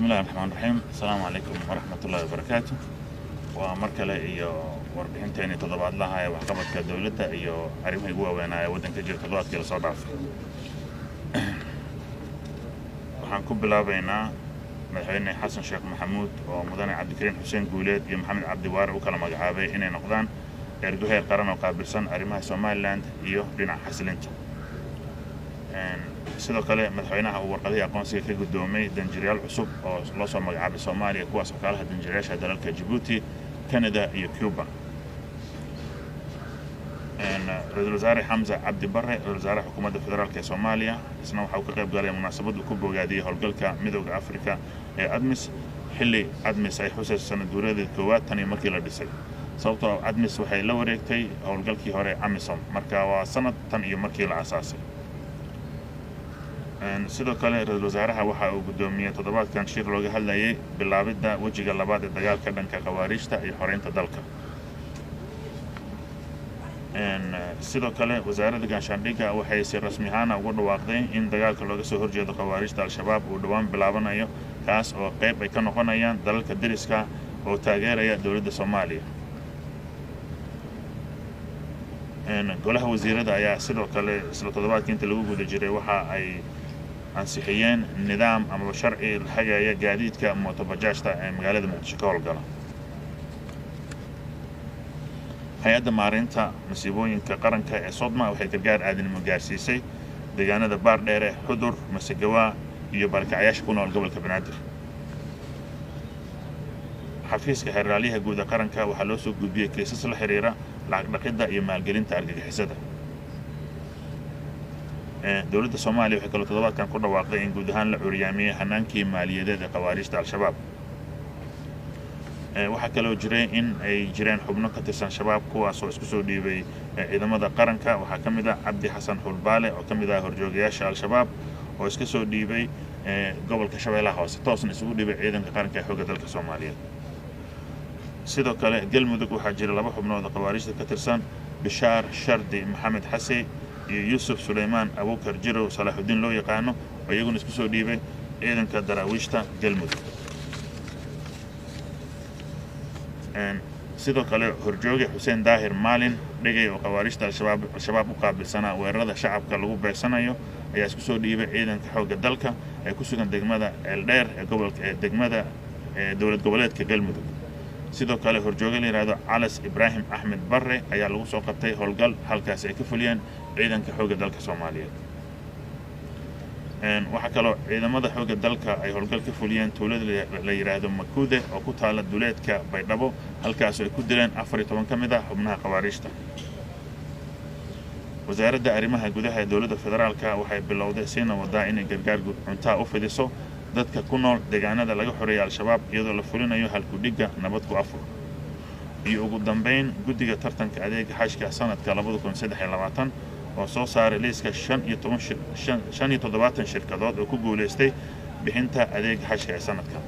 بسم الله الرحمن الرحيم. السلام عليكم ورحمة الله وبركاته. ومركلة إيو warbixinteeni toddobaadlaha ee waxqabadka dawladda iyo arrimaha ugu waaweyn ee waddanka jira toddobaadkii la soo dhaafay. Waxaan ku bilaabaynaa madaxweyne xasan sheekh maxamuud oo mudane cabdikariin xuseen guuleed iyo maxamed cabdi waare u kala magacaabay inay noqdaan ergo heer qaran oo qaabilsan arrimaha Somaliland iyo dhinaca xasilinta. sidoo kale madaxweynaha uu warqadii aqoonsiga ka gudoomay danjirayaal cusub oo loo soo magacaabay Soomaaliya kuwaas oo kala danjirayaasha dalalka Djibouti, Canada iyo Cuba. رئيس وزراء حمزة عبد برre رئيس وزراء حكومة الفدرالية الصومالية isna waxa uu ka qayb galay munaasabad uu ku bogaadiyay howlgalka midowga Afrika ee ADMIS xilli ADMIS ay xusayso sanad guuradii koowaad tan markii la dhisay. sababtoo ADMIS waxay la wareegtay howlgalkii hore AMISOM marka waa sanad tan iyo markii la aasaasay. sidoo kale ra'iisul wasaaraha waxa uu gudoomiyay toddobaadkan shir looga hadlayay bilaabidda wajiga labaad ee dagaalka dhanka khawaarijta iyo xoreynta dalka. sidoo kale wasaaradda gaashaandhigga waxay si rasmi ahaan ugu dhawaaqday in dagaalka looga soo horjeedo khawaarijta al-shabaab uu dhawaan bilaabanayo kaas oo qayb ay ka noqonayaan dalalka deriska oo taageeraya dawladda Soomaaliya. golaha wasiirada ayaa sidoo kale isla toddobaadkii inta lagu guda jiray waxa ay ansixiyeen nidaam ama sharci hagaya gaadiidka mootobajaajta ee magaalada Muqdisho ka howlgala. hay-adda maareynta masiibooyinka qaranka ee Sodma waxay gargaar aadinimo gaarsiisay deegaanada Baardheere, Xudur, Masagawa iyo barakacayaasha ku nool gobolka Banaadir. xafiiska xeraalyaha guud ee qaranka waxaa loo soo gudbiyay kiisas la xiriira lacag dhaqidda iyo maalgelinta argagixisada. dawladda Soomaaliya waxay kala toddobaadkan ku dhawaaqday in guud ahaan la curyaamiyay hanaankii maaliyadeed ee khawaarijta al-shabaab. waxaa kaloo jiray in ay jireen xubno ka tirsan shabaab kuwaas oo isku soo dhiibay ciidamada qaranka. waxaa ka mid ah Cabdi Xasan Xulbaale oo ka mid ah horjoogayaasha al-shabaab oo iska soo dhiibay gobolka Shabeellaha Hoose toosna isugu dhiibay ciidanka qaranka ee xoogga dalka Soomaaliyeed. sidoo kale galmudug waxaa jira laba xubnood oo khawaarijta ka tirsan Bishaar Shardi Maxamed Xasey iyo Yusuf Suleymaan Abuukar Jirow Salaaxudiin loo yaqaano oo iyaguna isku soo dhiibay ciidanka daraawiishta galmudug. sidoo kale horjooge Xuseen Daahir Maalin dhigay oo khawaarijta al-shabaab u qaabilsanaa weerarada shacabka lagu beegsanayo ayaa isku soo dhiibay ciidanka xoogga dalka ee ku sugan degmada Eldheer ee gobolka degmada dowlad goboleedka galmudug. sidoo kale horjooge la yiraahdo Calas Ibraahim Axmed Barre ayaa lagu soo qabtay howlgal halkaas ay ka fuliyeen ciidanka xoogga dalka Soomaaliyeed. waxaa kaloo ciidamada xoogga dalka ay howlgal ka fuliyeen tuulada la yiraahdo Makuude oo ku taala duleedka Baydhabo halkaas ay ku dileen 14 ka mid ah xubnaha khawaarijta. wasaaradda arrimaha gudaha ee dawladda federaalka waxay bilowday siina wadaa inay gargaar cunto u fidiso dadka ku nool deegaanada laga xoreeyay al-shabaab iyadoo la fulinayo halkudhigga nabad ku afur. iyo ugu dambeyn guddiga tartanka adeega xajka sanadka 2023 oo soo saaray liiska 15 shirkadood oo ku guuleystay bixinta adeega xajka ee sanadkan.